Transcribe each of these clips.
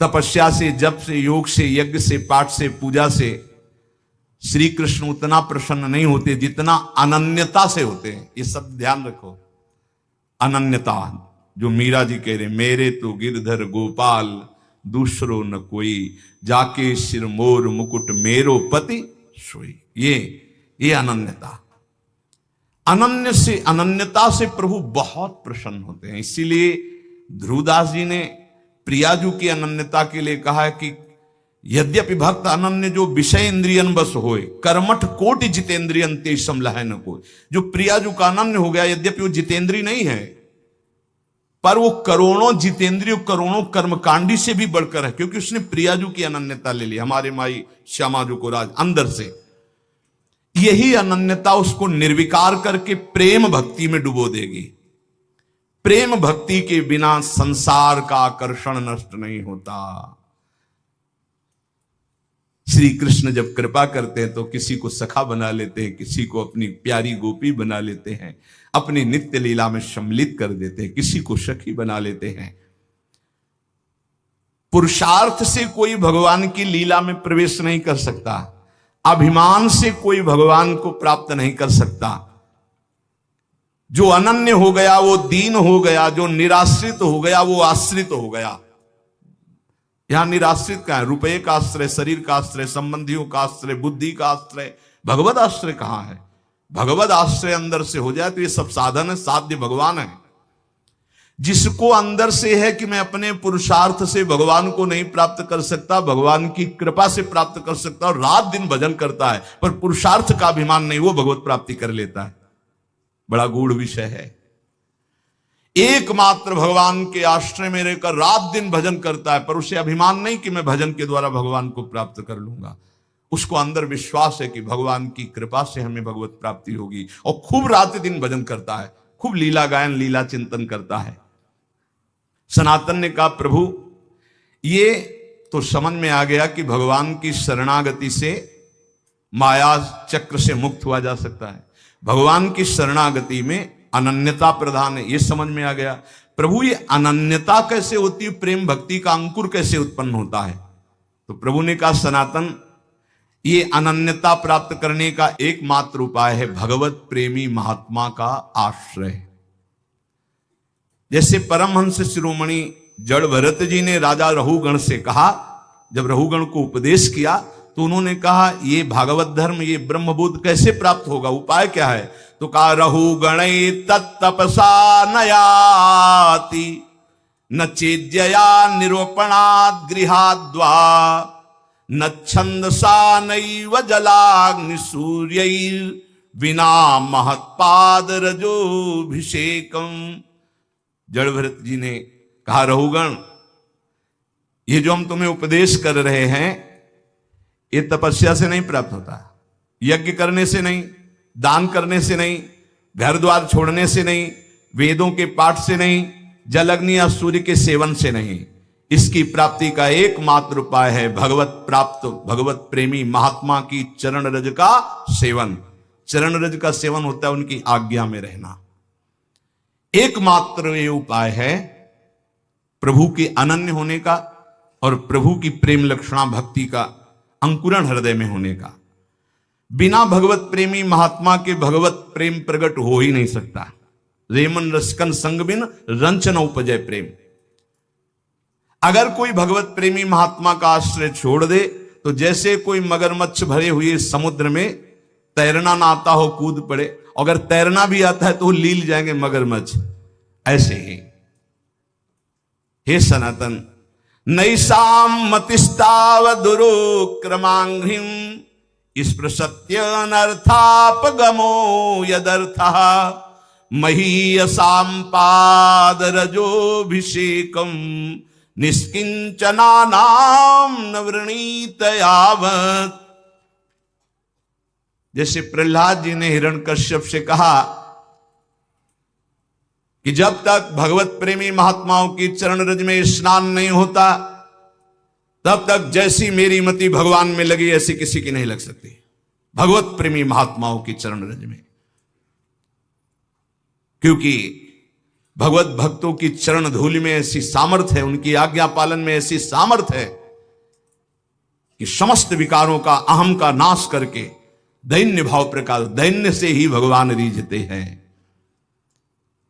तपस्या से, जप से, योग से, यज्ञ से, पाठ से, पूजा से श्री कृष्ण उतना प्रसन्न नहीं होते जितना अनन्यता से होते हैं। ये सब ध्यान रखो। अनन्यता, जो मीरा जी कह रहे, मेरे तो गिरधर गोपाल दूसरो न कोई, जाके सिर मोर मुकुट मेरो पति सोई। ये अनन्यता, अनन्यता से प्रभु बहुत प्रसन्न होते हैं। इसीलिए ध्रुवदास जी ने प्रियाजू की अनन्यता के लिए कहा है कि यद्यपि भक्त अनन्य जो विषय इंद्रियन बस होए, कर्मठ कोटि जितेंद्रियन ते समलह न कोई। जो प्रियाजू का अनन्य हो गया, यद्यपि वो जितेंद्री नहीं है, पर वो करोड़ों जितेंद्रिय, करोड़ों कर्मकांडी से भी बढ़कर है, क्योंकि उसने प्रियाजू की अनन्यता ले ली, हमारे माई श्यामाजू को राज अंदर से। यही अनन्यता उसको निर्विकार करके प्रेम भक्ति में डुबो देगी। प्रेम भक्ति के बिना संसार का आकर्षण नष्ट नहीं होता। श्री कृष्ण जब कृपा करते हैं तो किसी को सखा बना लेते हैं, किसी को अपनी प्यारी गोपी बना लेते हैं, अपनी नित्य लीला में सम्मिलित कर देते हैं, किसी को सखी बना लेते हैं। पुरुषार्थ से कोई भगवान की लीला में प्रवेश नहीं कर सकता, अभिमान से कोई भगवान को प्राप्त नहीं कर सकता। जो अनन्य हो गया वो दीन हो गया, जो निराश्रित हो गया वो आश्रित हो गया। यहां निराश्रित का है, रुपये का आश्रय, शरीर का आश्रय, संबंधियों का आश्रय, बुद्धि का आश्रय, भगवत आश्रय कहां है? भगवत आश्रय अंदर से हो जाए तो ये सब साधन है, साध्य भगवान है। जिसको अंदर से है कि मैं अपने पुरुषार्थ से भगवान को नहीं प्राप्त कर सकता, भगवान की कृपा से प्राप्त कर सकता, और रात दिन भजन करता है, पर पुरुषार्थ का अभिमान नहीं, वो भगवत प्राप्ति कर लेता है। बड़ा गूढ़ विषय है। एकमात्र भगवान के आश्रय में रहकर रात दिन भजन करता है, पर उसे अभिमान नहीं कि मैं भजन के द्वारा भगवान को प्राप्त कर लूंगा। उसको अंदर विश्वास है कि भगवान की कृपा से हमें भगवत प्राप्ति होगी, और खूब रात दिन भजन करता है, खूब लीला गायन, लीला चिंतन करता है। सनातन ने कहा, प्रभु ये तो समझ में आ गया कि भगवान की शरणागति से माया चक्र से मुक्त हुआ जा सकता है, भगवान की शरणागति में अनन्यता प्रधान है, ये समझ में आ गया। प्रभु ये अनन्यता कैसे होती है, प्रेम भक्ति का अंकुर कैसे उत्पन्न होता है? तो प्रभु ने कहा, सनातन ये अनन्यता प्राप्त करने का एकमात्र उपाय है भगवत प्रेमी महात्मा का आश्रय। जैसे परमहंस शिरोमणि जड़ भरत जी ने राजा रहुगण से कहा, जब रहुगण को उपदेश किया तो उन्होंने कहा ये भागवत धर्म, ये ब्रह्मबोध कैसे प्राप्त होगा, उपाय क्या है? तो कहा, रहुगण तत्तपसा नयाति न चेद्यया निरूपणात् गृहाद्वा न छंदसा नैव जलाग्नि सूर्यैर् विना महत्पाद रजोभिषेकम। जड़ भरत जी ने कहा, रहुगण ये जो हम तुम्हें उपदेश कर रहे हैं ये तपस्या से नहीं प्राप्त होता, यज्ञ करने से नहीं, दान करने से नहीं, घर द्वार छोड़ने से नहीं, वेदों के पाठ से नहीं, जल अग्नि या सूर्य के सेवन से नहीं। इसकी प्राप्ति का एकमात्र उपाय है भगवत प्राप्त, भगवत प्रेमी महात्मा की चरण रज का सेवन। चरण रज का सेवन होता है उनकी आज्ञा में रहना। एकमात्र ये उपाय है प्रभु के अनन्य होने का और प्रभु की प्रेम लक्षणा भक्ति का अंकुरण हृदय में होने का। बिना भगवत प्रेमी महात्मा के भगवत प्रेम प्रकट हो ही नहीं सकता। रेमन रसकन संग बिन रंच न उपजय प्रेम। अगर कोई भगवत प्रेमी महात्मा का आश्रय छोड़ दे तो जैसे कोई मगरमच्छ भरे हुए समुद्र में तैरना ना आता हो कूद पड़े, अगर तैरना भी आता है तो लील जाएंगे मगरमच्छ, ऐसे ही। हे सनातन, नैषाम मतिस्तावदुरुक्रमांघ्रिम स्पृशत्यनर्थापगमो यदर्थः महीयसां पादरजोभिषेकं निष्किंचनानां न वृणीत यावत्। जैसे प्रहलाद जी ने हिरण्यकश्यप से कहा कि जब तक भगवत प्रेमी महात्माओं की चरण रज में स्नान नहीं होता तब तक जैसी मेरी मति भगवान में लगी ऐसी किसी की नहीं लग सकती। भगवत प्रेमी महात्माओं की चरण रज में, क्योंकि भगवत भक्तों की चरण धूलि में ऐसी सामर्थ्य है, उनकी आज्ञा पालन में ऐसी सामर्थ्य है कि समस्त विकारों का, अहम का नाश करके दैन्य भाव प्रकाश, दैन्य से ही भगवान रीझते हैं।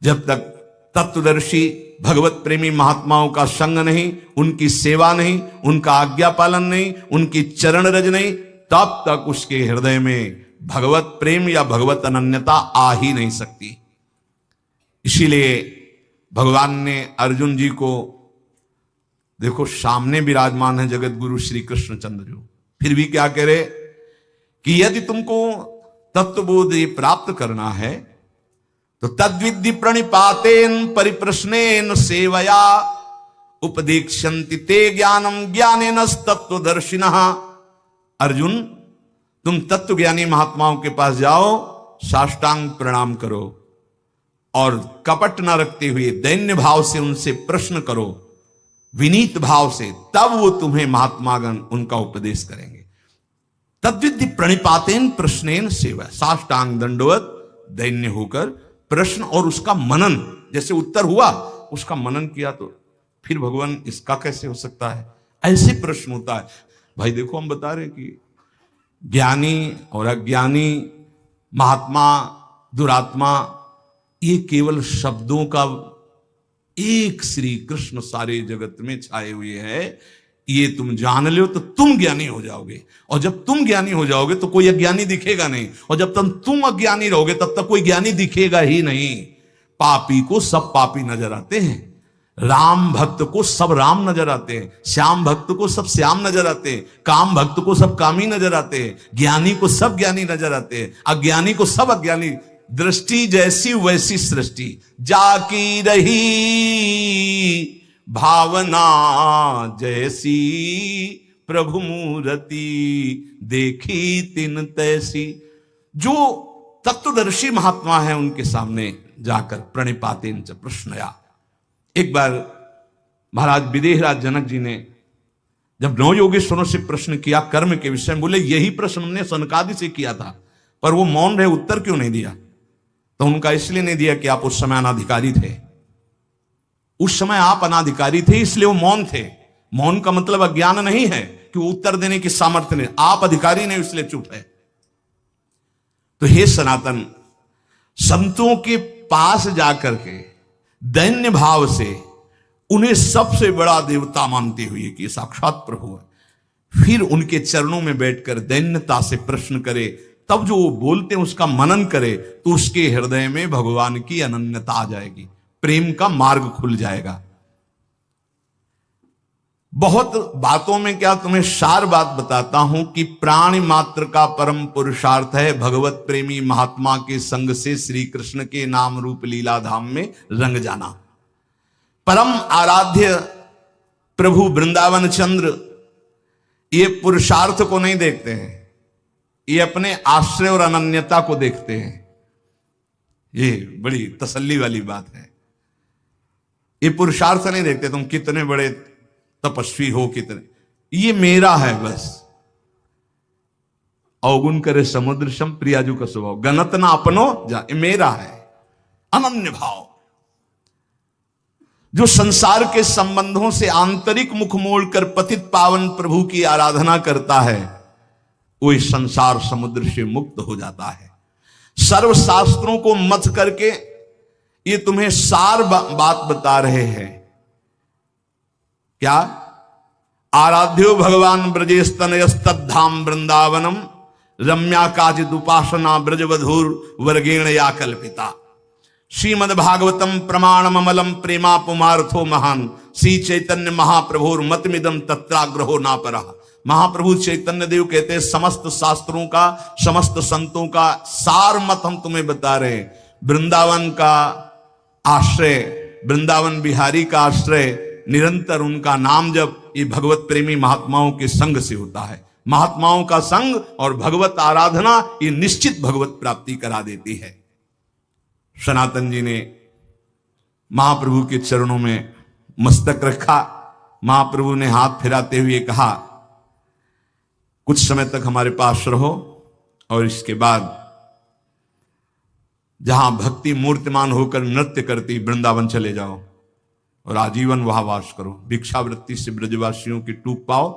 जब तक तत्वदर्शी भगवत प्रेमी महात्माओं का संग नहीं, उनकी सेवा नहीं, उनका आज्ञा पालन नहीं, उनकी चरण रज नहीं, तब तक उसके हृदय में भगवत प्रेम या भगवत अनन्यता आ ही नहीं सकती। इसीलिए भगवान ने अर्जुन जी को, देखो सामने विराजमान है जगत गुरु श्री कृष्णचंद्र जी, फिर भी क्या कह रहे कि यदि तुमको तत्वबोध प्राप्त करना है तो तद्विद्धि प्रणिपातेन परिप्रश्नेन सेवया उपदेक्षन्ति ते ज्ञानम ज्ञानेन तत्वदर्शिनः। अर्जुन, तुम तत्व ज्ञानी महात्माओं के पास जाओ, साष्टांग प्रणाम करो और कपट न रखते हुए दैन्य भाव से उनसे प्रश्न करो, विनीत भाव से, तब वो तुम्हें महात्मागण उनका उपदेश करेंगे। तद्विद्धि प्रणिपातेन प्रश्नेन सेवा, साष्टांग दंडवत दैन्य होकर प्रश्न और उसका मनन, जैसे उत्तर हुआ उसका मनन किया तो फिर भगवान इसका कैसे हो सकता है, ऐसे प्रश्न होता है। भाई देखो, हम बता रहे हैं कि ज्ञानी और अज्ञानी, महात्मा, दुरात्मा, ये केवल शब्दों का एक श्री कृष्ण सारे जगत में छाए हुए हैं। ये तुम जान लो तो तुम ज्ञानी हो जाओगे, और जब तुम ज्ञानी हो जाओगे तो कोई अज्ञानी दिखेगा नहीं, और जब तक तुम अज्ञानी रहोगे तब तक कोई ज्ञानी दिखेगा ही नहीं। पापी को सब पापी नजर आते हैं, राम भक्त को सब राम नजर आते हैं, श्याम भक्त को सब श्याम नजर आते हैं, काम भक्त को सब कामी नजर आते हैं, ज्ञानी को सब ज्ञानी नजर आते हैं, अज्ञानी को सब अज्ञानी। दृष्टि जैसी वैसी सृष्टि, जाकी रही भावना जैसी, प्रभु मूर्ति देखी तिन तैसी। जो तत्वदर्शी महात्मा है उनके सामने जाकर प्रणिपातेन च प्रश्नया। एक बार महाराज विदेहराज जनक जी ने जब 9 योगेश्वरों से प्रश्न किया कर्म के विषय में, बोले यही प्रश्न हमने सनकादि से किया था, पर वो मौन रहे, उत्तर क्यों नहीं दिया? तो उनका इसलिए नहीं दिया कि आप उस समय अनाधिकारी थे, उस समय आप अनाधिकारी थे इसलिए वो मौन थे। मौन का मतलब अज्ञान नहीं है कि वो उत्तर देने की सामर्थ्य नहीं, आप अधिकारी नहीं इसलिए चुप है। तो हे सनातन, संतों के पास जाकर के दैन्य भाव से उन्हें सबसे बड़ा देवता मानते हुए कि साक्षात प्रभु है, फिर उनके चरणों में बैठकर दैन्यता से प्रश्न करे, तब जो वो बोलते हैं उसका मनन करे, तो उसके हृदय में भगवान की अनन्यता आ जाएगी, प्रेम का मार्ग खुल जाएगा। बहुत बातों में क्या तुम्हें सार बात बताता हूं कि प्राणी मात्र का परम पुरुषार्थ है भगवत प्रेमी महात्मा के संग से श्री कृष्ण के नाम रूप लीला धाम में रंग जाना। परम आराध्य प्रभु वृंदावन चंद्र ये पुरुषार्थ को नहीं देखते हैं, ये अपने आश्रय और अनन्यता को देखते हैं। ये बड़ी तसल्ली वाली बात है। ये पुरुषार्थ नहीं देखते तुम कितने बड़े तपस्वी हो, कितने, ये मेरा है बस। अवगुण करे समुद्र सम प्रियाजू का स्वभाव, गणत ना अपनो जा, ये मेरा है। अनन्य भाव जो संसार के संबंधों से आंतरिक मुख मोड़कर पतित पावन प्रभु की आराधना करता है, वो इस संसार समुद्र से मुक्त हो जाता है। सर्व शास्त्रों को मथ करके ये तुम्हें सार बात बता रहे हैं। क्या? आराध्यो भगवान ब्रजेस्तनयस्तद्धाम वृंदावनम रम्या काचिद उपासना ब्रजवधूर वर्गेण या कल्पिता। श्रीमद् भागवतम प्रमाणम अमलम प्रेमा पुमार्थो महान श्री चैतन्य महाप्रभुर मतमिदम तत्राग्रहो ना परा। महाप्रभु चैतन्य देव कहते हैं समस्त शास्त्रों का, समस्त संतों का सार मत हम तुम्हें बता रहे हैं। वृंदावन का आश्रय, वृंदावन बिहारी का आश्रय, निरंतर उनका नाम जब ये भगवत प्रेमी महात्माओं के संग से होता है। महात्माओं का संग और भगवत आराधना ये निश्चित भगवत प्राप्ति करा देती है। सनातन जी ने महाप्रभु के चरणों में मस्तक रखा। महाप्रभु ने हाथ फिराते हुए कहा, कुछ समय तक हमारे पास रहो और इसके बाद जहां भक्ति मूर्तिमान होकर नृत्य करती, वृंदावन चले जाओ और आजीवन वहां वास करो, भिक्षावृत्ति से ब्रजवासियों की टूक पाओ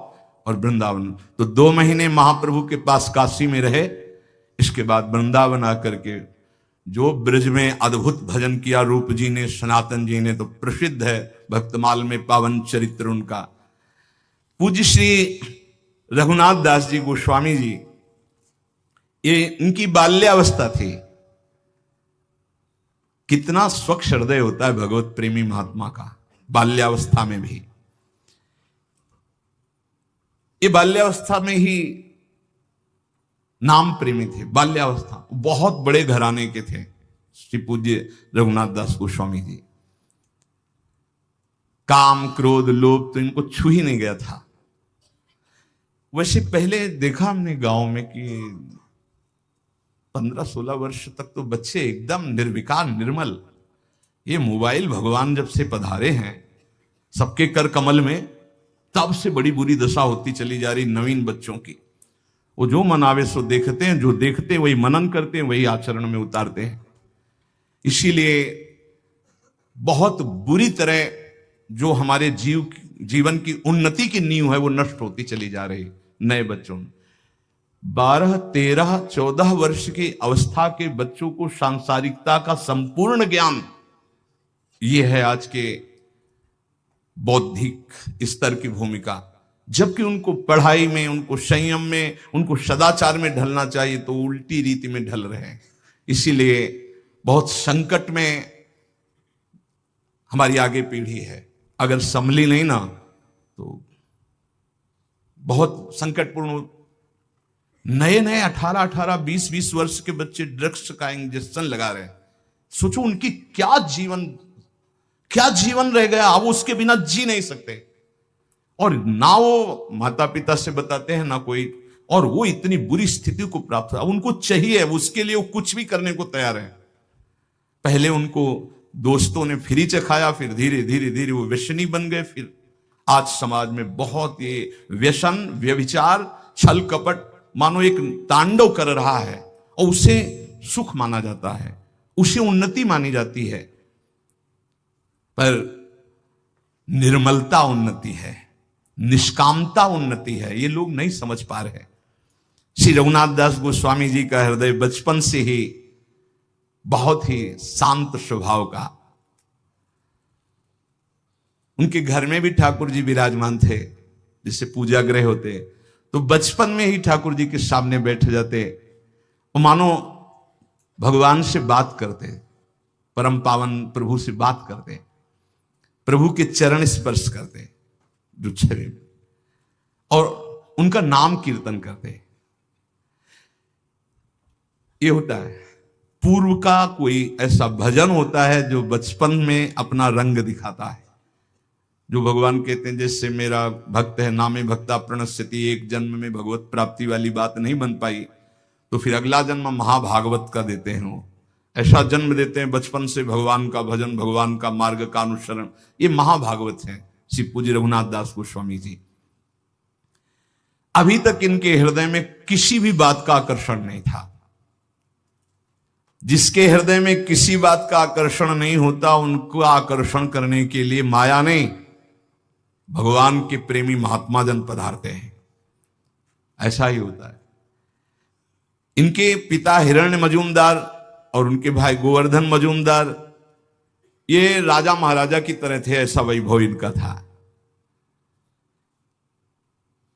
और वृंदावन। तो 2 महीने महाप्रभु के पास काशी में रहे। इसके बाद वृंदावन आकर के जो ब्रज में अद्भुत भजन किया रूप जी ने, सनातन जी ने, तो प्रसिद्ध है भक्तमाल में पावन चरित्र उनका। पूज्य श्री रघुनाथ दास जी गोस्वामी जी, ये इनकी बाल्यावस्था थी। कितना स्वच्छ हृदय होता है भगवत प्रेमी महात्मा का, बाल्यावस्था में भी। ये बाल्यावस्था में ही नाम प्रेमी थे। बाल्यावस्था बहुत बड़े घराने के थे श्री पूज्य रघुनाथ दास गोस्वामी जी। काम क्रोध लोभ तो इनको छू ही नहीं गया था। वैसे पहले देखा हमने गांव में कि 15-16 वर्ष तक तो बच्चे एकदम निर्विकार निर्मल। ये मोबाइल भगवान जब से पधारे हैं सबके कर कमल में, तब से बड़ी बुरी दशा होती चली जा रही नवीन बच्चों की। वो जो मनावे सो देखते हैं, जो देखते हैं वही मनन करते हैं, वही आचरण में उतारते हैं। इसीलिए बहुत बुरी तरह जो हमारे जीवन की उन्नति की नींव है वो नष्ट होती चली जा रही नए बच्चों में। 12, 13, 14 वर्ष की अवस्था के बच्चों को सांसारिकता का संपूर्ण ज्ञान, ये है आज के बौद्धिक स्तर की भूमिका। जबकि उनको पढ़ाई में, उनको संयम में, उनको सदाचार में ढलना चाहिए तो उल्टी रीति में ढल रहे हैं। इसीलिए बहुत संकट में हमारी आगे पीढ़ी है। अगर संभली नहीं ना तो बहुत संकटपूर्ण। नए 18, 20 वर्ष के बच्चे ड्रग्स का इंजेक्शन लगा रहे हैं। सोचो उनकी क्या जीवन रह गया, अब उसके बिना जी नहीं सकते। और ना वो माता पिता से बताते हैं ना कोई, और वो इतनी बुरी स्थिति को प्राप्त है। उनको चाहिए, उसके लिए वो कुछ भी करने को तैयार है। पहले उनको दोस्तों ने फ्री चखाया, फिर धीरे धीरे वो व्यसनी बन गए। फिर आज समाज में बहुत ये व्यसन, व्यभिचार, छल कपट मानो एक तांडव कर रहा है, और उसे सुख माना जाता है, उसे उन्नति मानी जाती है। पर निर्मलता उन्नति है, निष्कामता उन्नति है, ये लोग नहीं समझ पा रहे। श्री रघुनाथ दास गोस्वामी जी का हृदय बचपन से ही बहुत ही शांत स्वभाव का। उनके घर में भी ठाकुर जी विराजमान थे, जिससे पूजा गृह होते, तो बचपन में ही ठाकुर जी के सामने बैठ जाते, वो मानो भगवान से बात करते, परम पावन प्रभु से बात करते, प्रभु के चरण स्पर्श करते जो छवि में, और उनका नाम कीर्तन करते। ये होता है पूर्व का कोई ऐसा भजन होता है जो बचपन में अपना रंग दिखाता है, जो भगवान कहते हैं जैसे मेरा भक्त है नामे भक्ता प्रणश्यति, एक जन्म में भगवत प्राप्ति वाली बात नहीं बन पाई तो फिर अगला जन्म महाभागवत का देते हैं। वो ऐसा जन्म देते हैं बचपन से भगवान का भजन, भगवान का मार्ग का अनुसरण, ये महाभागवत है श्री पूज्य रघुनाथ दास गोस्वामी जी। अभी तक इनके हृदय में किसी भी बात का आकर्षण नहीं था। जिसके हृदय में किसी बात का आकर्षण नहीं होता, उनको आकर्षण करने के लिए माया नहीं, भगवान के प्रेमी महात्मा जन पधारते हैं। ऐसा ही होता है। इनके पिता हिरण्य मजूमदार और उनके भाई गोवर्धन मजूमदार, ये राजा महाराजा की तरह थे, ऐसा वैभव इनका था।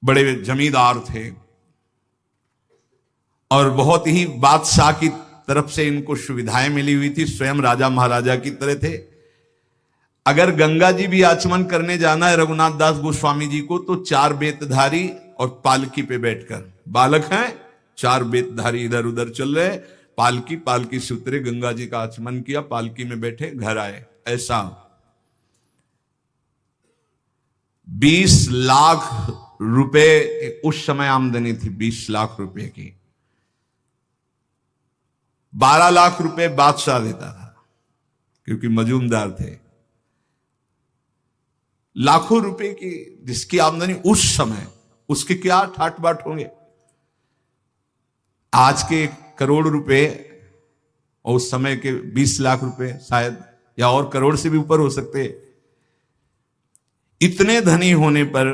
बड़े जमींदार थे और बहुत ही बादशाह की तरफ से इनको सुविधाएं मिली हुई थी, स्वयं राजा महाराजा की तरह थे। अगर गंगा जी भी आचमन करने जाना है रघुनाथ दास गोस्वामी जी को, तो 4 बेतधारी और पालकी पे बैठकर, बालक हैं 4 बेतधारी इधर उधर चल रहे, पालकी से उतरे, गंगा जी का आचमन किया, पालकी में बैठे, घर आए। ऐसा 20 लाख रुपए उस समय आमदनी थी, 20 लाख रुपए की। 12 लाख रुपए बादशाह देता था क्योंकि मजूमदार थे। लाखों रुपए की जिसकी आमदनी उस समय, उसके क्या ठाट बाट होंगे। आज के 1 करोड़ रुपए और उस समय के 20 लाख रुपए शायद, या और करोड़ से भी ऊपर हो सकते। इतने धनी होने पर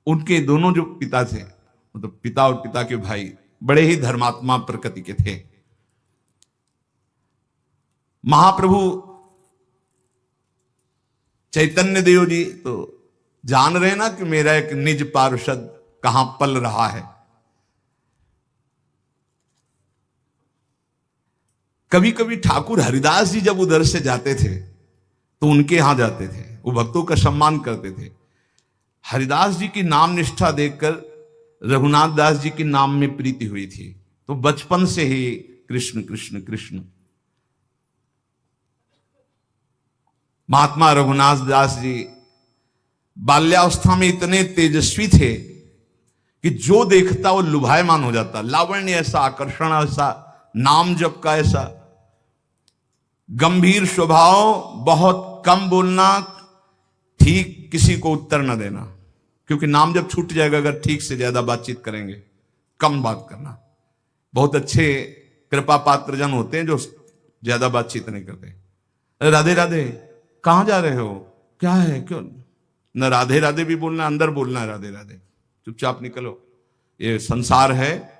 उनके दोनों जो पिता थे, मतलब पिता और पिता के भाई, बड़े ही धर्मात्मा प्रकृति के थे। महाप्रभु चैतन्य देव जी तो जान रहे ना कि मेरा एक निज पार्षद कहां पल रहा है। कभी कभी ठाकुर हरिदास जी जब उधर से जाते थे तो उनके यहां जाते थे, वो भक्तों का सम्मान करते थे। हरिदास जी की नाम निष्ठा देखकर रघुनाथ दास जी के नाम में प्रीति हुई थी, तो बचपन से ही कृष्ण कृष्ण कृष्ण। महात्मा रघुनाथ दास जी बाल्यावस्था में इतने तेजस्वी थे कि जो देखता वो लुभायमान हो जाता। लावण्य ऐसा, आकर्षण ऐसा, नाम जप का ऐसा, गंभीर स्वभाव, बहुत कम बोलना, ठीक किसी को उत्तर न देना, क्योंकि नाम जब छूट जाएगा अगर ठीक से ज्यादा बातचीत करेंगे, कम बात करना। बहुत अच्छे कृपा पात्र जन होते हैं जो ज्यादा बातचीत नहीं करते। राधे राधे, कहां जा रहे हो, क्या है, क्यों न राधे राधे भी बोलना, अंदर बोलना है राधे राधे, चुपचाप निकलो, ये संसार है।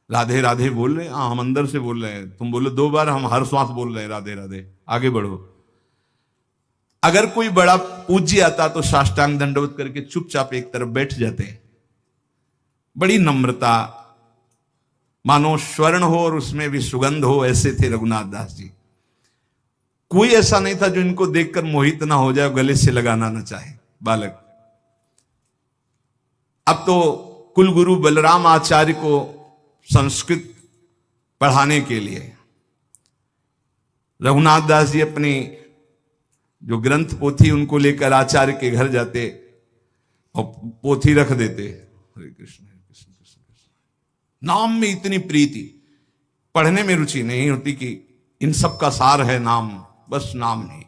राधे राधे बोल रहे हैं, हाँ हम अंदर से बोल रहे हैं, तुम बोलो 2 बार, हम हर श्वास बोल रहे हैं राधे राधे, आगे बढ़ो। अगर कोई बड़ा पूज्य आता तो साष्टांग दंडवत करके चुपचाप एक तरफ बैठ जाते। बड़ी नम्रता, मानो स्वर्ण हो और उसमें भी सुगंध हो, ऐसे थे रघुनाथ दास जी। कोई ऐसा नहीं था जो इनको देखकर मोहित ना हो जाए, गले से लगाना ना चाहे बालक। अब तो कुलगुरु बलराम आचार्य को संस्कृत पढ़ाने के लिए रघुनाथ दास जी अपनी जो ग्रंथ पोथी उनको लेकर आचार्य के घर जाते और पोथी रख देते, हरे कृष्ण हरे कृष्ण कृष्ण कृष्ण। नाम में इतनी प्रीति, पढ़ने में रुचि नहीं होती कि इन सब का सार है नाम, बस नाम नहीं।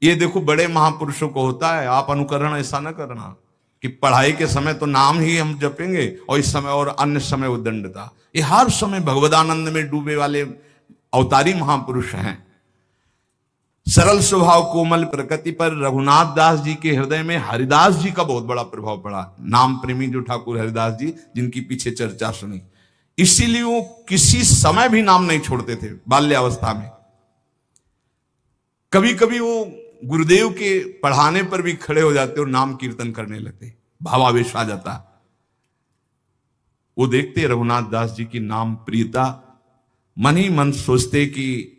ये देखो बड़े महापुरुषों को होता है, आप अनुकरण ऐसा ना करना कि पढ़ाई के समय तो नाम ही हम जपेंगे और इस समय और अन्य समय उद्दंडता। ये हर समय भगवदानंद में डूबे वाले अवतारी महापुरुष हैं। सरल स्वभाव, कोमल प्रकृति पर रघुनाथ दास जी के हृदय में हरिदास जी का बहुत बड़ा प्रभाव पड़ा। नाम प्रेमी जो ठाकुर हरिदास जी, जिनकी पीछे चर्चा सुनी, इसीलिए वो किसी समय भी नाम नहीं छोड़ते थे। बाल्यावस्था में कभी कभी वो गुरुदेव के पढ़ाने पर भी खड़े हो जाते और नाम कीर्तन करने लगते, भावावेश आ जाता। वो देखते रघुनाथ दास जी की नाम प्रियता, मन ही मन सोचते कि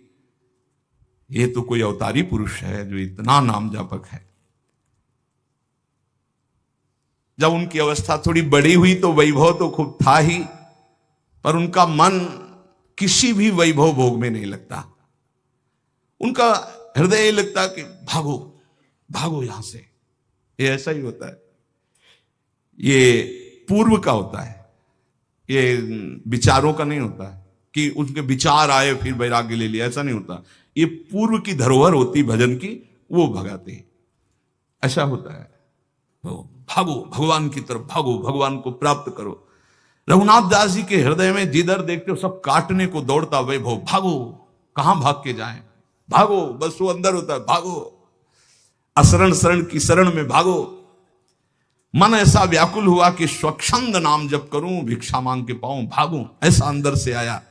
ये तो कोई अवतारी पुरुष है जो इतना नाम जापक है। जब उनकी अवस्था थोड़ी बड़ी हुई तो वैभव तो खूब था ही, पर उनका मन किसी भी वैभव भोग में नहीं लगता। उनका हृदय ये लगता कि भागो भागो यहां से। ये ऐसा ही होता है, ये पूर्व का होता है, ये विचारों का नहीं होता है कि उनके विचार आए फिर वैराग्य ले लिया, ऐसा नहीं होता। ये पूर्व की धरोहर होती भजन की, वो भगाते, ऐसा होता है। तो भागो भगवान की तरफ, भागो भगवान को प्राप्त करो। रघुनाथ दास जी के हृदय में जिधर देखते हो सब काटने को दौड़ता वैभव। भागो, कहां भाग के जाएं, भागो, बस वो अंदर होता है, भागो असरण शरण की शरण में भागो। मन ऐसा व्याकुल हुआ कि स्वच्छंद नाम जप करूं, भिक्षा मांग के पाऊं, भागूं, ऐसा अंदर से आया।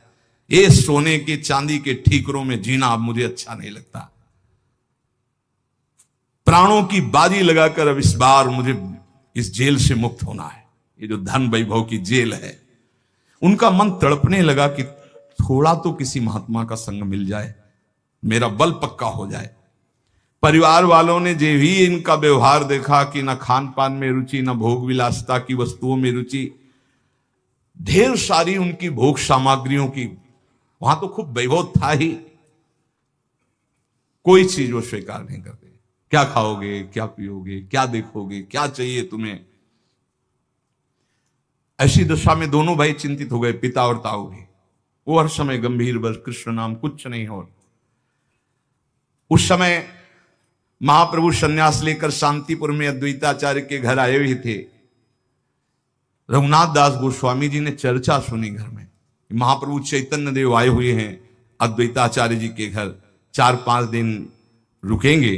ये सोने के चांदी के ठीकरों में जीना अब मुझे अच्छा नहीं लगता। प्राणों की बाजी लगाकर अब इस बार मुझे इस जेल से मुक्त होना है, ये जो धन वैभव की जेल है। उनका मन तड़पने लगा कि थोड़ा तो किसी महात्मा का संग मिल जाए, मेरा बल पक्का हो जाए। परिवार वालों ने जो भी इनका व्यवहार देखा कि न खान पान में रुचि, न भोग विलासता की वस्तुओं में रुचि, ढेर सारी उनकी भोग सामग्रियों की, वहां तो खूब वैभव था ही, कोई चीज वो स्वीकार नहीं करते। क्या खाओगे, क्या पियोगे, क्या देखोगे, क्या चाहिए तुम्हें। ऐसी दशा में दोनों भाई चिंतित हो गए, पिता और ताऊ भी। वो हर समय गंभीर, बस कृष्ण नाम, कुछ नहीं हो। उस समय महाप्रभु सन्यास लेकर शांतिपुर में अद्वैताचार्य के घर आए हुए थे। रघुनाथ दास गोस्वामी जी ने चर्चा सुनी घर में, महाप्रभु चैतन्य देव आए हुए हैं अद्वैताचार्य जी के घर, 4-5 दिन रुकेंगे।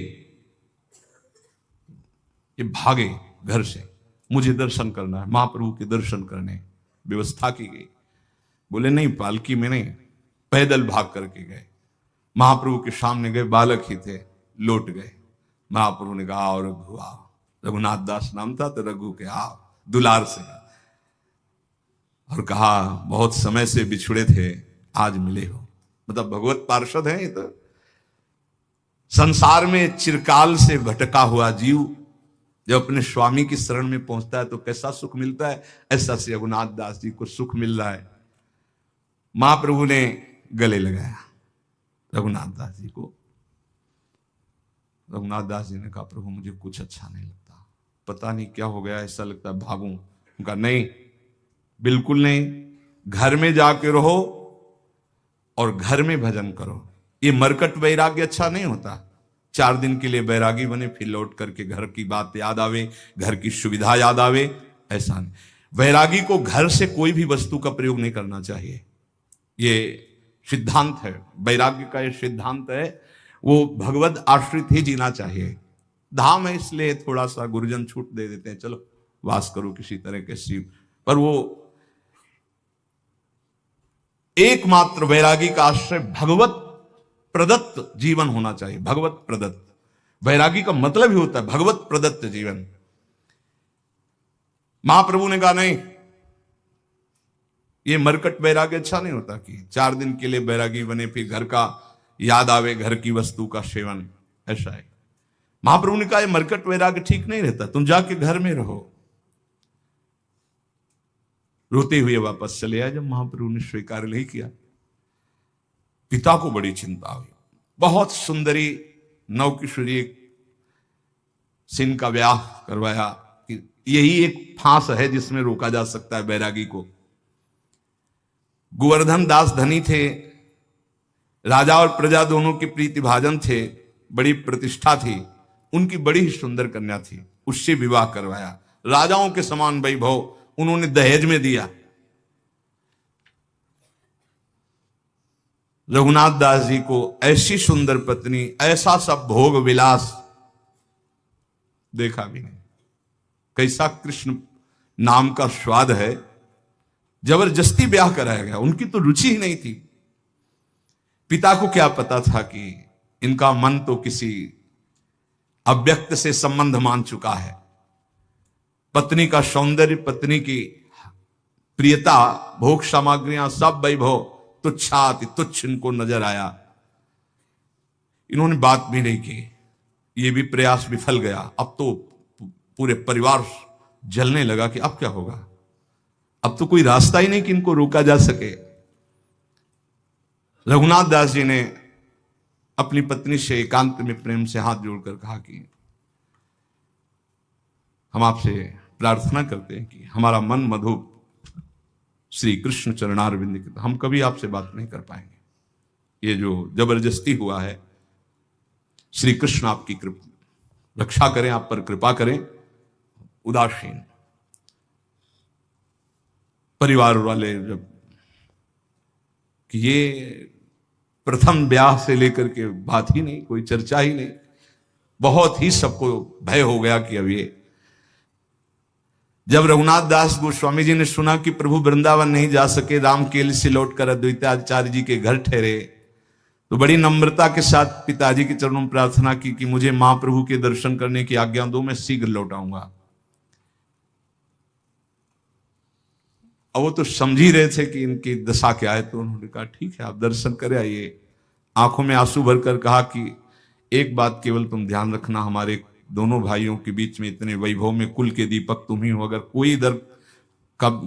ये भागे घर से, मुझे दर्शन करना है, महाप्रभु के दर्शन करने व्यवस्था की गई। बोले नहीं, पालकी में नहीं, पैदल भाग करके गए। महाप्रभु के सामने गए, बालक ही थे, लौट गए। महाप्रभु ने कहा आओ रघु आओ, रघुनाथ दास नाम था तो रघु के आओ, दुलार से, और कहा बहुत समय से बिछुड़े थे, आज मिले हो। मतलब भगवत पार्षद हैं ये तो। संसार में चिरकाल से भटका हुआ जीव जब अपने स्वामी की शरण में पहुंचता है तो कैसा सुख मिलता है, ऐसा से रघुनाथ दास जी को सुख मिल रहा है। महाप्रभु ने गले लगाया रघुनाथ दास जी को। रघुनाथ दास जी ने कहा प्रभु मुझे कुछ अच्छा नहीं लगता, पता नहीं क्या हो गया, ऐसा लगता है भागूं। उनका नहीं, बिल्कुल नहीं, घर में जाके रहो और घर में भजन करो। ये मरकट वैराग्य अच्छा नहीं होता। 4 दिन के लिए बैरागी बने, फिर लौट करके घर की बात याद आवे, घर की सुविधा याद आवे, ऐसा नहीं। वैरागी को घर से कोई भी वस्तु का प्रयोग नहीं करना चाहिए, ये सिद्धांत है वैराग्य का। ये सिद्धांत है, वो भगवत आश्रित ही जीना चाहिए। धाम है इसलिए थोड़ा सा गुरुजन छूट दे देते हैं, चलो वास करो किसी तरह के शिव, पर वो एकमात्र वैरागी का आश्रय भगवत प्रदत्त जीवन होना चाहिए। भगवत प्रदत्त, वैरागी का मतलब ही होता है भगवत प्रदत्त जीवन। महाप्रभु ने कहा नहीं, ये मरकट वैराग्य अच्छा नहीं होता कि 4 दिन के लिए वैरागी बने फिर घर का याद आवे, घर की वस्तु का सेवन, ऐसा है। महाप्रभु ने कहा ये मरकट वैराग्य ठीक नहीं रहता, तुम जाके घर में रहो। रोते हुए वापस चले आए। जब महाप्रभु ने स्वीकार नहीं किया, पिता को बड़ी चिंता हुई। बहुत सुंदरी नवकिशोरी सिंह का ब्याह करवाया कि यही एक फांस है जिसमें रोका जा सकता है बैरागी को। गोवर्धन दास धनी थे, राजा और प्रजा दोनों के प्रीति भाजन थे, बड़ी प्रतिष्ठा थी, उनकी बड़ी ही सुंदर कन्या थी, उससे विवाह करवाया। राजाओं के समान वैभव उन्होंने दहेज में दिया। रघुनाथ दास जी को ऐसी सुंदर पत्नी, ऐसा सब भोग विलास देखा भी नहीं। कैसा कृष्ण नाम का स्वाद है, जबरदस्ती ब्याह कराया गया, उनकी तो रुचि ही नहीं थी। पिता को क्या पता था कि इनका मन तो किसी अव्यक्त से संबंध मान चुका है। पत्नी का सौंदर्य, पत्नी की प्रियता, भोग सामग्रियां, सब वैभव तुच्छाति तुच्छ इनको नजर आया। इन्होंने बात भी नहीं की, ये भी प्रयास विफल गया। अब तो पूरे परिवार जलने लगा कि अब क्या होगा, अब तो कोई रास्ता ही नहीं कि इनको रोका जा सके। रघुनाथ दास जी ने अपनी पत्नी से एकांत में प्रेम से हाथ जोड़कर कहा कि हम आपसे प्रार्थना करते हैं कि हमारा मन मधुप श्री कृष्ण चरणारविंद के, हम कभी आपसे बात नहीं कर पाएंगे। ये जो जबरदस्ती हुआ है, श्री कृष्ण आपकी कृपा रक्षा करें, आप पर कृपा करें। उदासीन परिवार वाले जब कि ये प्रथम ब्याह से लेकर के बात ही नहीं, कोई चर्चा ही नहीं, बहुत ही सबको भय हो गया कि अब ये। जब रघुनाथ दास गोस्वामी जी ने सुना कि प्रभु वृंदावन नहीं जा सके, रामकेल से लौटकर अद्वैताचार्य जी के घर ठहरे, तो बड़ी नम्रता के साथ पिताजी के चरणों में प्रार्थना की कि मुझे महाप्रभु के दर्शन करने की आज्ञा दो, मैं शीघ्र लौट आऊंगा। अब वो तो समझ ही रहे थे कि इनकी दशा क्या है, तो उन्होंने कहा ठीक है आप दर्शन करे आइए। आंखों में आंसू भरकर कहा कि एक बात केवल तुम ध्यान रखना, हमारे दोनों भाइयों के बीच में इतने वैभव में कुल के दीपक तुम ही हो, अगर कोई इधर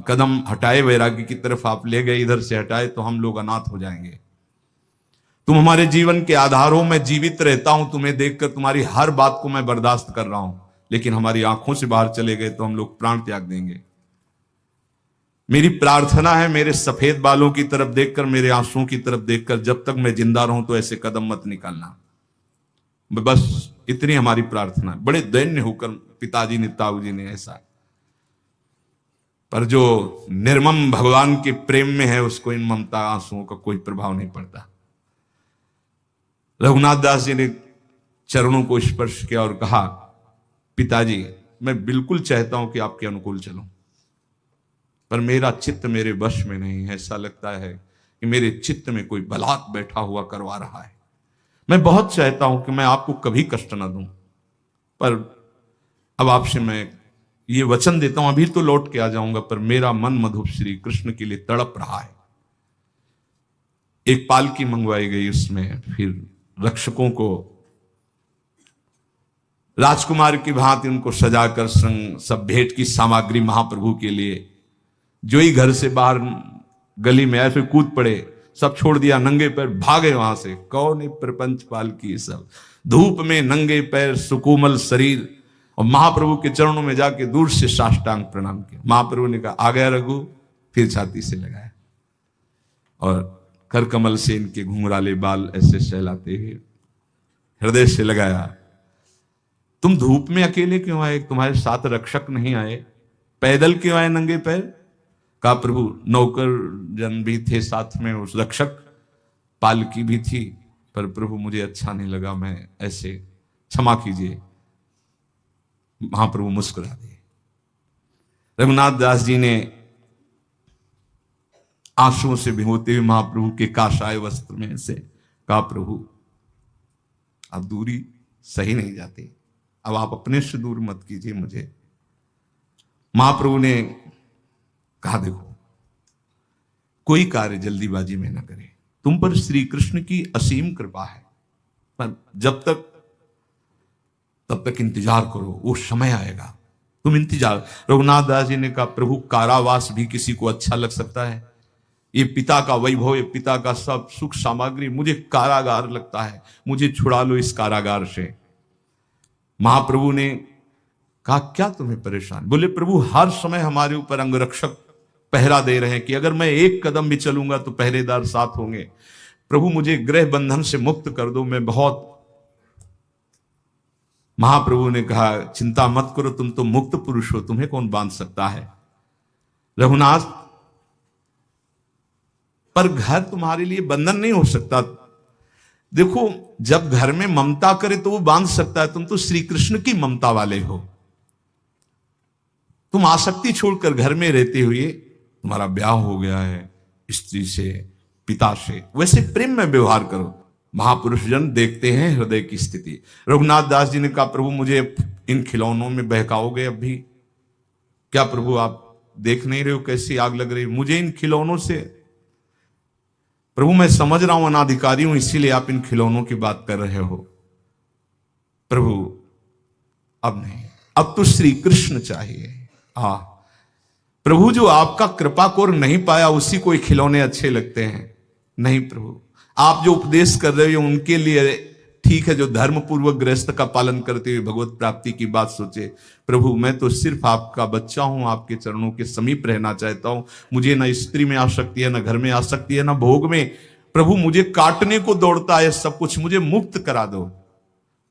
कदम हटाए वैराग्य की तरफ आप ले गए, इधर से हटाए तो हम लोग अनाथ हो जाएंगे। तुम हमारे जीवन के आधार हो, मैं जीवित रहता हूं तुम्हें देखकर, तुम्हारी हर बात को मैं बर्दाश्त कर रहा हूं, लेकिन हमारी आंखों से बाहर चले गए तो हम लोग प्राण त्याग देंगे। मेरी प्रार्थना है मेरे सफेद बालों की तरफ देखकर, मेरे आंसुओं की तरफ देखकर, जब तक मैं जिंदा रहूं तो ऐसे कदम मत निकालना, बस इतनी हमारी प्रार्थना। बड़े दैन्य होकर पिताजी ने, ताऊ जी ने ऐसा, पर जो निर्मम भगवान के प्रेम में है उसको इन ममता आंसुओं का कोई प्रभाव नहीं पड़ता। रघुनाथ दास जी ने चरणों को स्पर्श किया और कहा, पिताजी मैं बिल्कुल चाहता हूं कि आपके अनुकूल चलूं, पर मेरा चित्त मेरे वश में नहीं है। ऐसा लगता है कि मेरे चित्त में कोई बलात् बैठा हुआ करवा रहा है। मैं बहुत चाहता हूं कि मैं आपको कभी कष्ट ना दूं, पर अब आपसे मैं ये वचन देता हूं, अभी तो लौट के आ जाऊंगा, पर मेरा मन मधुप श्री कृष्ण के लिए तड़प रहा है। एक पालकी मंगवाई गई, उसमें फिर रक्षकों को राजकुमार की भांति उनको सजाकर संग सब भेंट की सामग्री महाप्रभु के लिए, जो ही घर से बाहर गली में ऐसे कूद पड़े, सब छोड़ दिया, नंगे पैर भागे वहां से। कौन प्रपंच पालकी, सब धूप में नंगे पैर, सुकोमल शरीर, और महाप्रभु के चरणों में जाके दूर से साष्टांग प्रणाम किया। महाप्रभु ने कहा, आ गया रघु, फिर छाती से लगाया और कर कमल से इनके घुंघराले बाल ऐसे सहलाते हुए हृदय से लगाया। तुम धूप में अकेले क्यों आए? तुम्हारे साथ रक्षक नहीं आए? पैदल क्यों आए नंगे पैर? कहा, प्रभु नौकर जन भी थे साथ में, उस रक्षक पालकी भी थी, पर प्रभु मुझे अच्छा नहीं लगा, मैं ऐसे, क्षमा कीजिए। महाप्रभु मुस्कुरा दिए। रघुनाथ दास जी ने आंसुओं से भिगोते हुए महाप्रभु के काशाय वस्त्र में से कहा, प्रभु अब दूरी सही नहीं जाती, अब आप अपने से दूर मत कीजिए मुझे। महाप्रभु ने कहा, देखो कोई कार्य जल्दीबाजी में ना करे, तुम पर श्री कृष्ण की असीम कृपा है, पर जब तक तब तक इंतजार करो, वो समय आएगा, तुम इंतजार। रघुनाथ दास जी ने कहा, प्रभु कारावास भी किसी को अच्छा लग सकता है? ये पिता का वैभव, ये पिता का सब सुख सामग्री मुझे कारागार लगता है, मुझे छुड़ा लो इस कारागार से। महाप्रभु ने कहा, क्या तुम्हें परेशान? बोले, प्रभु हर समय हमारे ऊपर अंगरक्षक पहरा दे रहे हैं कि अगर मैं एक कदम भी चलूंगा तो पहरेदार साथ होंगे। प्रभु मुझे गृह बंधन से मुक्त कर दो, मैं बहुत। महाप्रभु ने कहा, चिंता मत करो, तुम तो मुक्त पुरुष हो, तुम्हें कौन बांध सकता है? रघुनाथ, पर घर तुम्हारे लिए बंधन नहीं हो सकता। देखो, जब घर में ममता करे तो वो बांध सकता है, तुम तो श्री कृष्ण की ममता वाले हो। तुम आसक्ति छोड़कर घर में रहते हुए, तुम्हारा ब्याह हो गया है स्त्री से, पिता से, वैसे प्रेम में व्यवहार करो। महापुरुष जन देखते हैं हृदय की स्थिति। रघुनाथ दास जी ने कहा, प्रभु मुझे इन खिलौनों में बहकाओगे अब भी? क्या प्रभु आप देख नहीं रहे हो कैसी आग लग रही मुझे इन खिलौनों से? प्रभु मैं समझ रहा हूं अनाधिकारी हूं, इसीलिए आप इन खिलौनों की बात कर रहे हो। प्रभु अब नहीं, अब तो श्री कृष्ण चाहिए। प्रभु जो आपका कृपा कोर नहीं पाया उसी को खिलौने अच्छे लगते हैं। नहीं प्रभु, आप जो उपदेश कर रहे हो उनके लिए ठीक है, जो धर्म पूर्वक गृहस्थ का पालन करते हुए भगवत प्राप्ति की बात सोचे। प्रभु मैं तो सिर्फ आपका बच्चा हूं, आपके चरणों के समीप रहना चाहता हूं। मुझे ना स्त्री में आसक्ति है, ना घर में आसक्ति है, ना भोग में। प्रभु मुझे काटने को दौड़ता है सब कुछ, मुझे मुक्त करा दो।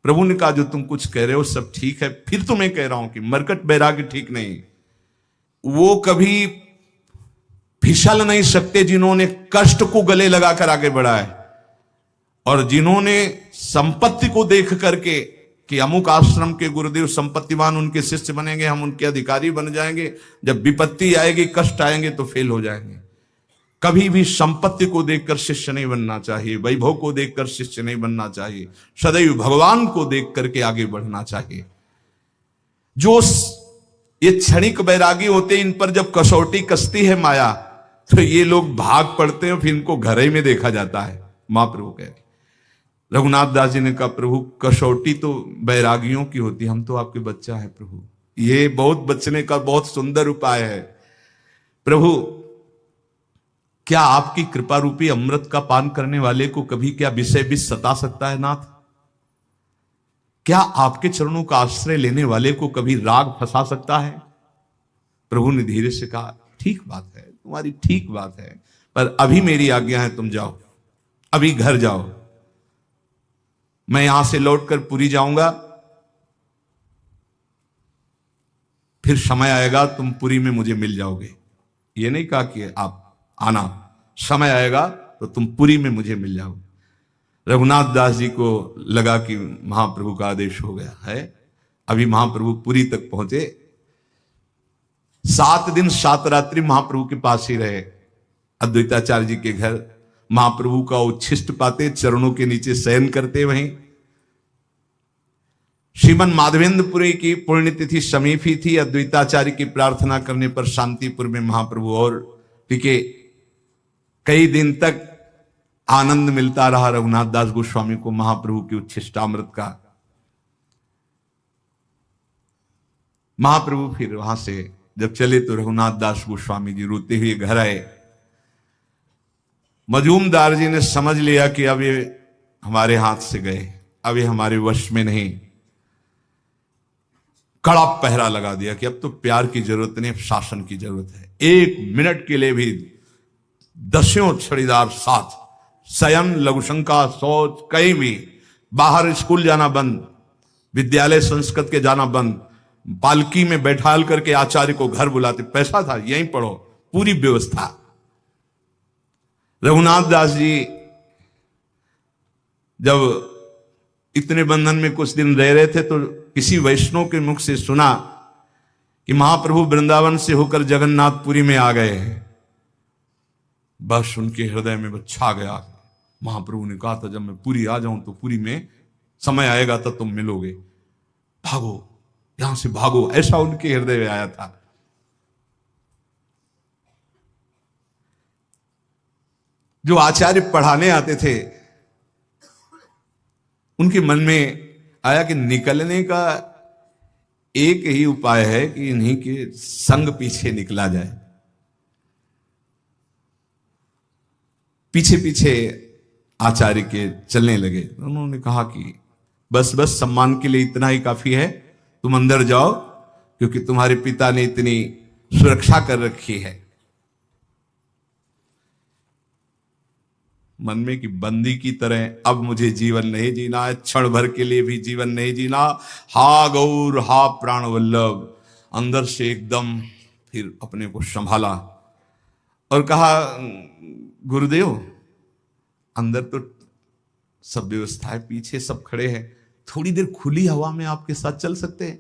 प्रभु ने कहा, जो तुम कुछ कह रहे हो सब ठीक है, फिर तो मैं कह रहा हूं कि मरकट बैराग्य ठीक नहीं। वो कभी फिसल नहीं सकते जिन्होंने कष्ट को गले लगाकर आगे बढ़ा है, और जिन्होंने संपत्ति को देख करके कि अमुक आश्रम के गुरुदेव संपत्तिवान, उनके शिष्य बनेंगे, हम उनके अधिकारी बन जाएंगे, जब विपत्ति आएगी, कष्ट आएंगे तो फेल हो जाएंगे। कभी भी संपत्ति को देखकर शिष्य नहीं बनना चाहिए, वैभव को देखकर शिष्य नहीं बनना चाहिए, सदैव भगवान को देख करके आगे बढ़ना चाहिए। जो ये क्षणिक बैरागी होते, इन पर जब कसौटी कसती है माया, तो ये लोग भाग पड़ते हैं, फिर इनको घर ही में देखा जाता है। महाप्रभु कह रहे। रघुनाथ दास जी ने कहा, प्रभु कसौटी तो बैरागियों की होती, हम तो आपके बच्चा है प्रभु। ये बहुत बचने का बहुत सुंदर उपाय है। प्रभु क्या आपकी कृपा रूपी अमृत का पान करने वाले को कभी क्या विषय भी सता सकता है नाथ? क्या आपके चरणों का आश्रय लेने वाले को कभी राग फंसा सकता है? प्रभु ने धीरे से कहा, ठीक बात है तुम्हारी, ठीक बात है, पर अभी मेरी आज्ञा है, तुम जाओ, अभी घर जाओ। मैं यहां से लौटकर पुरी जाऊंगा, फिर समय आएगा तुम पुरी में मुझे मिल जाओगे। ये नहीं कहा कि आप आना, समय आएगा तो तुम पुरी में मुझे मिल जाओगे। रघुनाथ दास जी को लगा कि महाप्रभु का आदेश हो गया है। अभी महाप्रभु पुरी तक पहुंचे। 7 दिन 7 रात्रि महाप्रभु के पास ही रहे, अद्वैताचार्य जी के घर। महाप्रभु का उच्छिष्ट पाते, चरणों के नीचे शयन करते। वहीं श्रीमन माधवेंद्रपुरी की पुण्यतिथि समीप ही थी। अद्वैताचार्य की प्रार्थना करने पर शांतिपुर में महाप्रभु और टिके। कई दिन तक आनंद मिलता रहा रघुनाथ दास गोस्वामी को महाप्रभु की उच्छिष्टामृत का। महाप्रभु फिर वहां से जब चले तो रघुनाथ दास गोस्वामी जी रोते हुए घर आए। मजूमदार जी ने समझ लिया कि अब ये हमारे हाथ से गए, अब ये हमारे वश में नहीं। कड़ा पहरा लगा दिया कि अब तो प्यार की जरूरत नहीं, अब शासन की जरूरत है। 1 मिनट के लिए भी 10 छड़ीदार साथ, शयन, लघुशंका, शौच, कहीं भी बाहर, स्कूल जाना बंद, विद्यालय संस्कृत के जाना बंद, पालकी में बैठाल करके आचार्य को घर बुलाते। पैसा था, यहीं पढ़ो, पूरी व्यवस्था। रघुनाथ दास जी जब इतने बंधन में कुछ दिन रह रहे थे तो किसी वैष्णव के मुख से सुना कि महाप्रभु वृंदावन से होकर जगन्नाथपुरी में आ गए हैं। बस उनके हृदय में छा गया। महाप्रभु ने कहा था जब मैं पुरी आ जाऊं तो पुरी में समय आएगा तब तुम मिलोगे, भागो यहां से भागो, ऐसा उनके हृदय में आया था। जो आचार्य पढ़ाने आते थे उनके मन में आया कि निकलने का एक ही उपाय है कि इन्हीं के संग पीछे निकला जाए। पीछे पीछे आचार्य के चलने लगे। उन्होंने कहा कि बस बस सम्मान के लिए इतना ही काफी है, तुम अंदर जाओ क्योंकि तुम्हारे पिता ने इतनी सुरक्षा कर रखी है। मन में कि बंदी की तरह अब मुझे जीवन नहीं जीना है, क्षण भर के लिए भी जीवन नहीं जीना। हा गौर हा प्राण वल्लभ। अंदर से एकदम फिर अपने को संभाला और कहा गुरुदेव अंदर तो सब व्यवस्था है, पीछे सब खड़े हैं, थोड़ी देर खुली हवा में आपके साथ चल सकते हैं?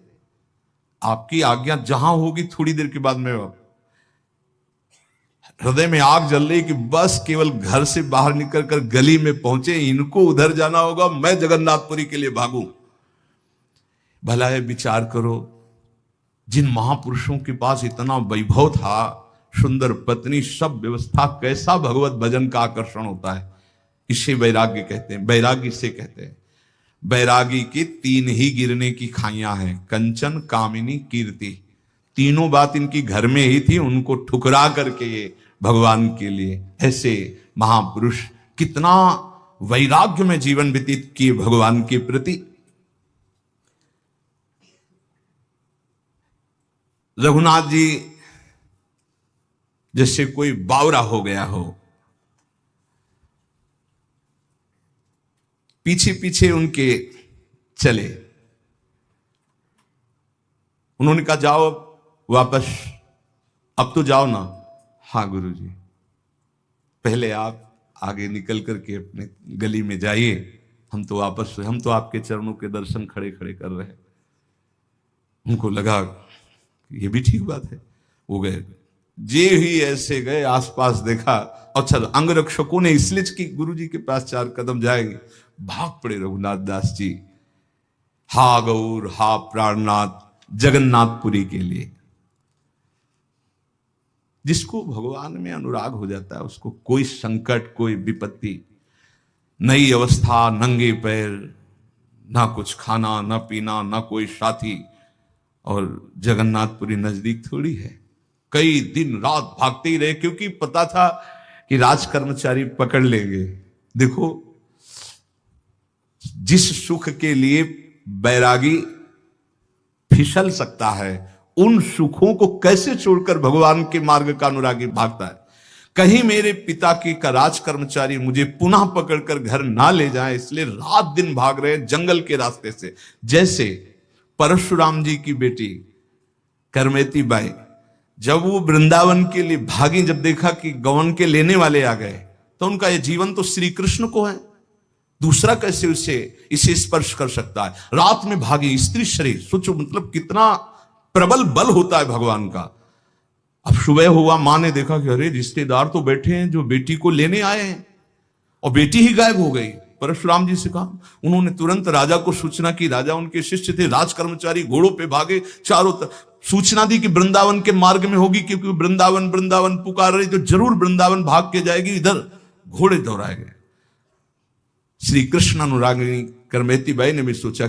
आपकी आज्ञा जहां होगी थोड़ी देर के बाद में। हृदय में आग जल रही कि बस केवल घर से बाहर निकल कर गली में पहुंचे, इनको उधर जाना होगा, मैं जगन्नाथपुरी के लिए भागूं। भला है विचार करो, जिन महापुरुषों के पास इतना वैभव था, सुंदर पत्नी, सब व्यवस्था, कैसा भगवत भजन का आकर्षण होता है। इसे वैराग्य कहते हैं, वैराग्य से कहते हैं। वैरागी के 3 ही गिरने की खाइयां हैं, कंचन, कामिनी, कीर्ति। तीनों बात इनकी घर में ही थी, उनको ठुकरा करके ये भगवान के लिए। ऐसे महापुरुष कितना वैराग्य में जीवन व्यतीत किए भगवान के प्रति। रघुनाथ जी जैसे कोई बावरा हो गया हो, पीछे पीछे उनके चले। उन्होंने कहा जाओ वापस, अब तो जाओ ना। हाँ गुरुजी, पहले आप आगे निकल करके अपने गली में जाइए, हम तो वापस, हम तो आपके चरणों के दर्शन खड़े खड़े कर रहे हैं। उनको लगा ये भी ठीक बात है, वो गए। जे ही ऐसे गए, आसपास देखा, अच्छा अंगरक्षकों ने इसलिए कि गुरुजी के पास 4 कदम जाएंगे, भाग पड़े रघुनाथ दास जी। हा गौर हा प्राणनाथ, जगन्नाथपुरी के लिए। जिसको भगवान में अनुराग हो जाता है उसको कोई संकट, कोई विपत्ति, नई अवस्था, नंगे पैर, ना कुछ खाना ना पीना, ना कोई साथी, और जगन्नाथपुरी नजदीक थोड़ी है। कई दिन रात भागते ही रहे क्योंकि पता था कि राज कर्मचारी पकड़ लेंगे। देखो, जिस सुख के लिए बैरागी फिसल सकता है, उन सुखों को कैसे छोड़कर भगवान के मार्ग का अनुरागी भागता है। कहीं मेरे पिता की का राज कर्मचारी मुझे पुनः पकड़कर घर ना ले जाए, इसलिए रात दिन भाग रहे हैं जंगल के रास्ते से। जैसे परशुराम जी की बेटी करमेती बाई जब वो वृंदावन के लिए भागी, जब देखा कि गवन के लेने वाले आ गए, तो उनका ये जीवन तो श्री कृष्ण को है, दूसरा कैसे इसे स्पर्श कर सकता है। रात में भागी, स्त्री शरीर, सोचो मतलब कितना प्रबल बल होता है भगवान का। अब सुबह हुआ, मां ने देखा कि अरे रिश्तेदार तो बैठे हैं जो बेटी को लेने आए हैं, और बेटी ही गायब हो गई। परशुराम जी से कहा, उन्होंने तुरंत राजा को सूचना की। राजा उनके शिष्य थे, राज कर्मचारी घोड़ों पे भागे, चारों तरफ सूचना दी कि वृंदावन के मार्ग में होगी, क्योंकि वृंदावन वृंदावन पुकार रही, तो जरूर वृंदावन भाग के जाएगी। इधर घोड़े दौड़ाए गए। श्री कृष्ण अनुरागिनी करमेती बाई ने भी सोचा